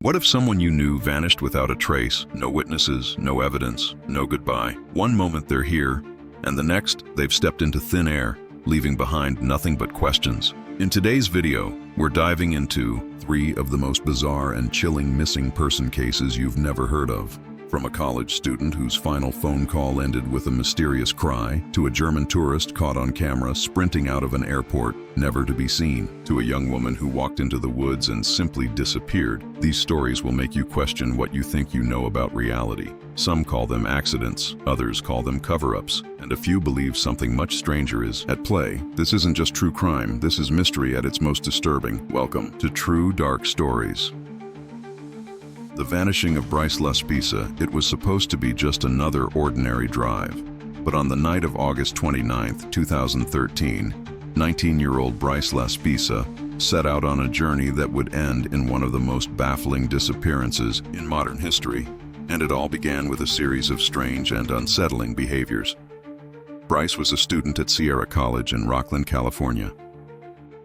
What if someone you knew vanished without a trace, no witnesses, no evidence, no goodbye? One moment they're here, and the next they've stepped into thin air, leaving behind nothing but questions. In today's video, we're diving into 3 of the most bizarre and chilling missing person cases you've never heard of. From a college student whose final phone call ended with a mysterious cry, to a German tourist caught on camera sprinting out of an airport, never to be seen, to a young woman who walked into the woods and simply disappeared. These stories will make you question what you think you know about reality. Some call them accidents, others call them cover-ups, and a few believe something much stranger is at play. This isn't just true crime, this is mystery at its most disturbing. Welcome to True Dark Stories. The vanishing of Bryce Lespisa. It was supposed to be just another ordinary drive. But on the night of August 29, 2013, 19-year-old Bryce Lespisa set out on a journey that would end in one of the most baffling disappearances in modern history. And it all began with a series of strange and unsettling behaviors. Bryce was a student at Sierra College in Rocklin, California.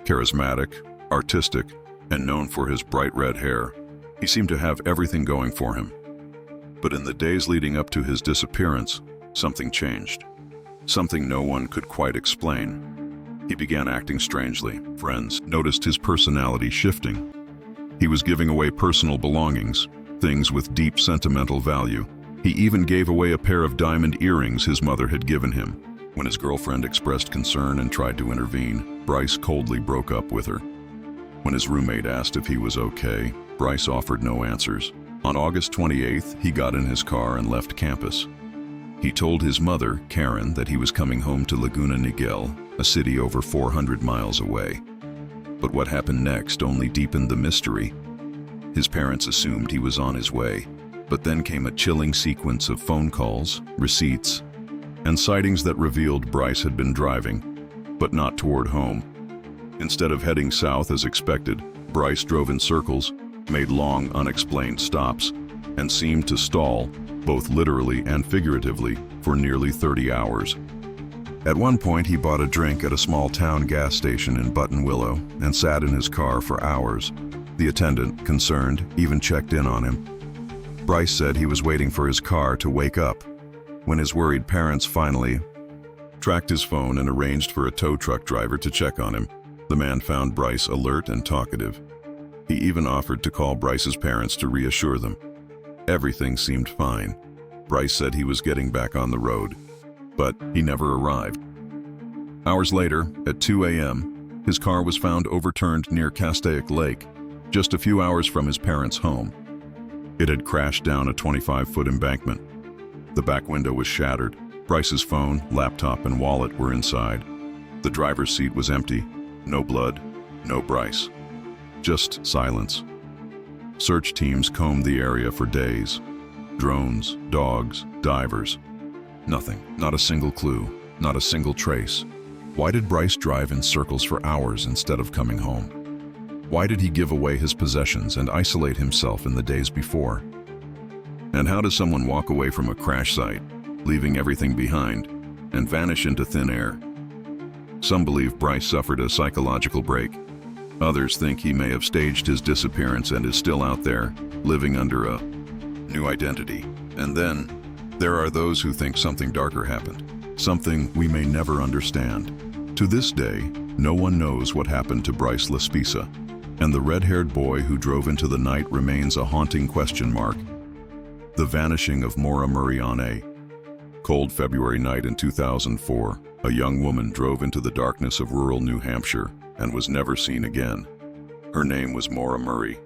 Charismatic, artistic, and known for his bright red hair, he seemed to have everything going for him. But in the days leading up to his disappearance, something changed. Something no one could quite explain. He began acting strangely. Friends noticed his personality shifting. He was giving away personal belongings, things with deep sentimental value. He even gave away a pair of diamond earrings his mother had given him. When his girlfriend expressed concern and tried to intervene, Bryce coldly broke up with her. When his roommate asked if he was okay, Bryce offered no answers. On August 28th, he got in his car and left campus. He told his mother, Karen, that he was coming home to Laguna Niguel, a city over 400 miles away. But what happened next only deepened the mystery. His parents assumed he was on his way, but then came a chilling sequence of phone calls, receipts, and sightings that revealed Bryce had been driving, but not toward home. Instead of heading south as expected, Bryce drove in circles, made long, unexplained stops, and seemed to stall, both literally and figuratively, for nearly 30 hours. At one point, he bought a drink at a small town gas station in Buttonwillow and sat in his car for hours. The attendant, concerned, even checked in on him. Bryce said he was waiting for his car to wake up. When his worried parents finally tracked his phone and arranged for a tow truck driver to check on him, the man found Bryce alert and talkative. He even offered to call Bryce's parents to reassure them. Everything seemed fine. Bryce said he was getting back on the road, but he never arrived. Hours later, at 2 a.m., his car was found overturned near Castaic Lake, just a few hours from his parents' home. It had crashed down a 25-foot embankment. The back window was shattered. Bryce's phone, laptop, and wallet were inside. The driver's seat was empty. No blood, no Bryce. Just silence. Search teams combed the area for days. Drones, dogs, divers. Nothing, not a single clue, not a single trace. Why did Bryce drive in circles for hours instead of coming home? Why did he give away his possessions and isolate himself in the days before? And how does someone walk away from a crash site, leaving everything behind, and vanish into thin air? Some believe Bryce suffered a psychological break. Others think he may have staged his disappearance and is still out there, living under a new identity. And then, there are those who think something darker happened, something we may never understand. To this day, no one knows what happened to Bryce Lespisa, and the red-haired boy who drove into the night remains a haunting question mark. The vanishing of Maura Murray on a cold February night in 2004, a young woman drove into the darkness of rural New Hampshire and was never seen again. Her name was Maura Murray.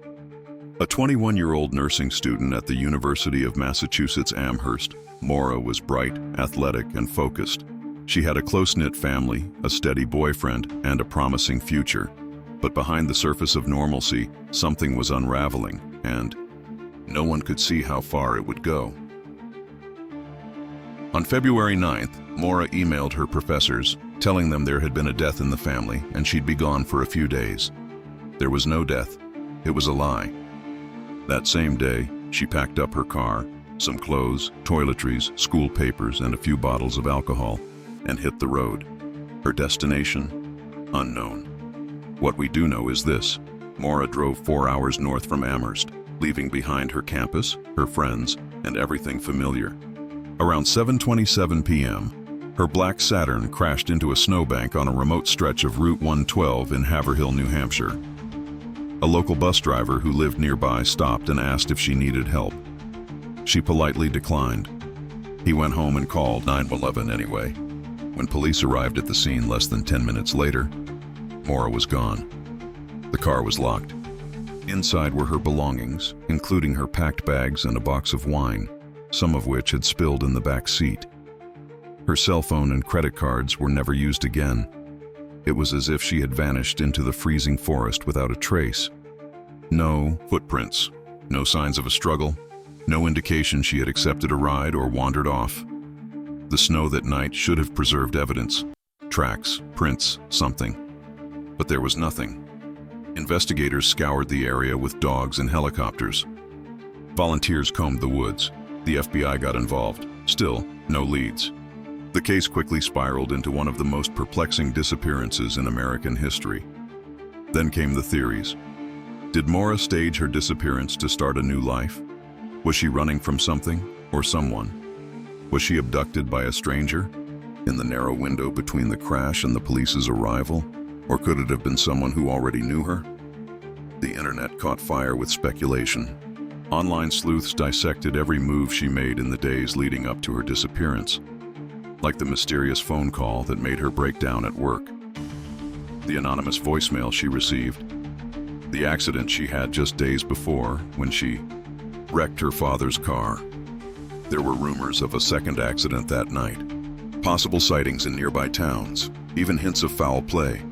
A 21-year-old nursing student at the University of Massachusetts Amherst, Maura was bright, athletic, and focused. She had a close-knit family, a steady boyfriend, and a promising future. But behind the surface of normalcy, something was unraveling, and no one could see how far it would go. On February 9th, Maura emailed her professors, telling them there had been a death in the family and she'd be gone for a few days. There was no death. It was a lie. That same day, she packed up her car, some clothes, toiletries, school papers, and a few bottles of alcohol, and hit the road. Her destination? Unknown. What we do know is this: Maura drove 4 hours north from Amherst, leaving behind her campus, her friends, and everything familiar. Around 7:27 p.m., her black Saturn crashed into a snowbank on a remote stretch of Route 112 in Haverhill, New Hampshire. A local bus driver who lived nearby stopped and asked if she needed help. She politely declined. He went home and called 911 anyway. When police arrived at the scene less than 10 minutes later, Maura was gone. The car was locked. Inside were her belongings, including her packed bags and a box of wine, some of which had spilled in the back seat. Her cell phone and credit cards were never used again. It was as if she had vanished into the freezing forest without a trace. No footprints, no signs of a struggle, no indication she had accepted a ride or wandered off. The snow that night should have preserved evidence, tracks, prints, something. But there was nothing. Investigators scoured the area with dogs and helicopters. Volunteers combed the woods. The FBI got involved. Still, no leads. The case quickly spiraled into one of the most perplexing disappearances in American history. Then came the theories. Did Maura stage her disappearance to start a new life? Was she running from something or someone? Was she abducted by a stranger in the narrow window between the crash and the police's arrival? Or could it have been someone who already knew her? The internet caught fire with speculation. Online sleuths dissected every move she made in the days leading up to her disappearance, like the mysterious phone call that made her break down at work, the anonymous voicemail she received, the accident she had just days before when she wrecked her father's car. There were rumors of a second accident that night, possible sightings in nearby towns, even hints of foul play.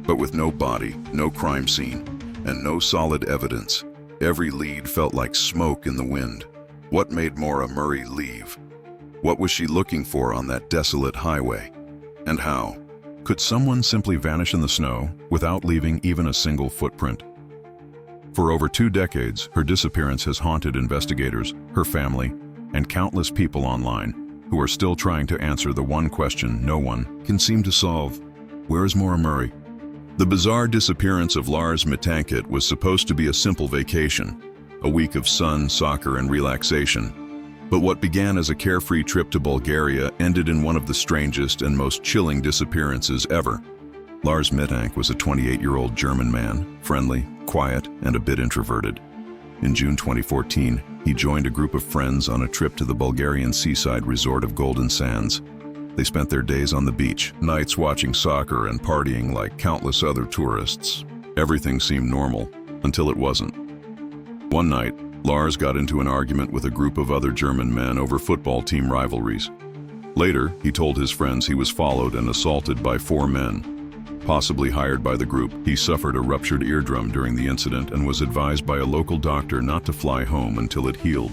But with no body, no crime scene, and no solid evidence, every lead felt like smoke in the wind. What made Maura Murray leave? What was she looking for on that desolate highway? And how? Could someone simply vanish in the snow without leaving even a single footprint? For over 2 decades, her disappearance has haunted investigators, her family, and countless people online who are still trying to answer the one question no one can seem to solve. Where is Maura Murray? The bizarre disappearance of Lars Mitankit was supposed to be a simple vacation, a week of sun, soccer, and relaxation. But what began as a carefree trip to Bulgaria ended in one of the strangest and most chilling disappearances ever. Lars Mittank was a 28-year-old German man, friendly, quiet, and a bit introverted. In June 2014, he joined a group of friends on a trip to the Bulgarian seaside resort of Golden Sands. They spent their days on the beach, nights watching soccer and partying like countless other tourists. Everything seemed normal, until it wasn't. One night, Lars got into an argument with a group of other German men over football team rivalries. Later, he told his friends he was followed and assaulted by 4 men. Possibly hired by the group, he suffered a ruptured eardrum during the incident and was advised by a local doctor not to fly home until it healed.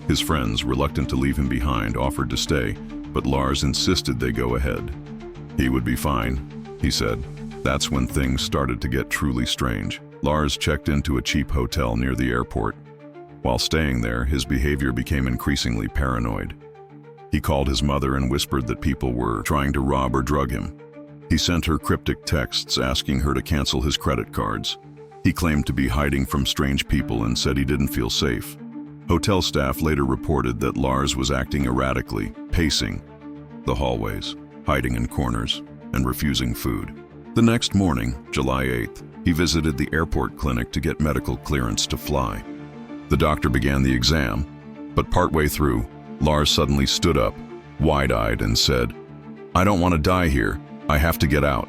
His friends, reluctant to leave him behind, offered to stay, but Lars insisted they go ahead. He would be fine, he said. That's when things started to get truly strange. Lars checked into a cheap hotel near the airport. While staying there, his behavior became increasingly paranoid. He called his mother and whispered that people were trying to rob or drug him. He sent her cryptic texts asking her to cancel his credit cards. He claimed to be hiding from strange people and said he didn't feel safe. Hotel staff later reported that Lars was acting erratically, pacing the hallways, hiding in corners, and refusing food. The next morning, July 8th, he visited the airport clinic to get medical clearance to fly. The doctor began the exam, but partway through, Lars suddenly stood up, wide-eyed, and said, "I don't want to die here. I have to get out."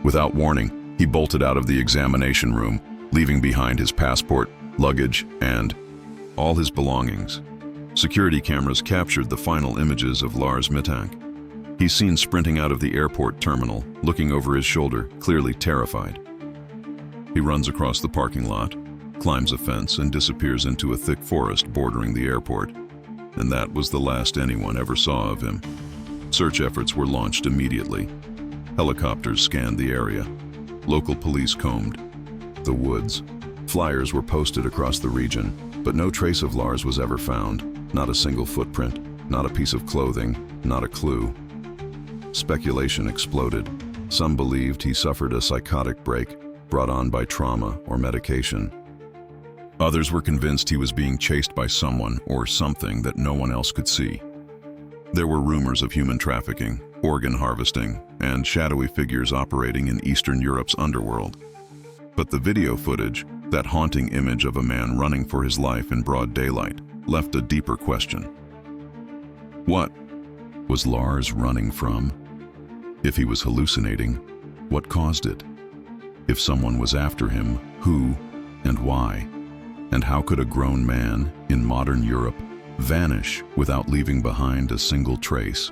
Without warning, he bolted out of the examination room, leaving behind his passport, luggage, and all his belongings. Security cameras captured the final images of Lars Mittank. He's seen sprinting out of the airport terminal, looking over his shoulder, clearly terrified. He runs across the parking lot, climbs a fence, and disappears into a thick forest bordering the airport. And that was the last anyone ever saw of him. Search efforts were launched immediately. Helicopters scanned the area. Local police combed the woods. Flyers were posted across the region, but no trace of Lars was ever found. Not a single footprint, not a piece of clothing, not a clue. Speculation exploded. Some believed he suffered a psychotic break brought on by trauma or medication. Others were convinced he was being chased by someone or something that no one else could see. There were rumors of human trafficking, organ harvesting, and shadowy figures operating in Eastern Europe's underworld. But the video footage, that haunting image of a man running for his life in broad daylight, left a deeper question. What was Lars running from? If he was hallucinating, what caused it? If someone was after him, who and why? And how could a grown man in modern Europe vanish without leaving behind a single trace?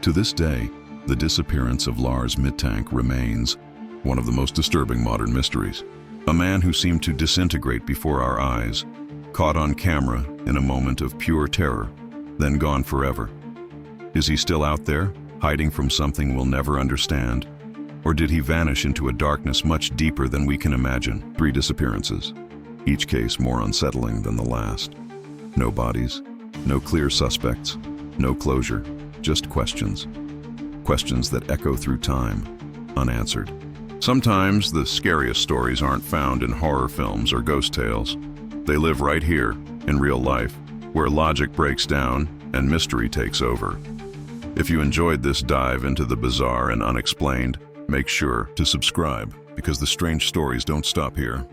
To this day, the disappearance of Lars Mittank remains one of the most disturbing modern mysteries. A man who seemed to disintegrate before our eyes, caught on camera in a moment of pure terror, then gone forever. Is he still out there, hiding from something we'll never understand? Or did he vanish into a darkness much deeper than we can imagine? 3 disappearances, each case more unsettling than the last. No bodies, no clear suspects, no closure, just questions. Questions that echo through time, unanswered. Sometimes the scariest stories aren't found in horror films or ghost tales. They live right here, in real life, where logic breaks down and mystery takes over. If you enjoyed this dive into the bizarre and unexplained, make sure to subscribe, because the strange stories don't stop here.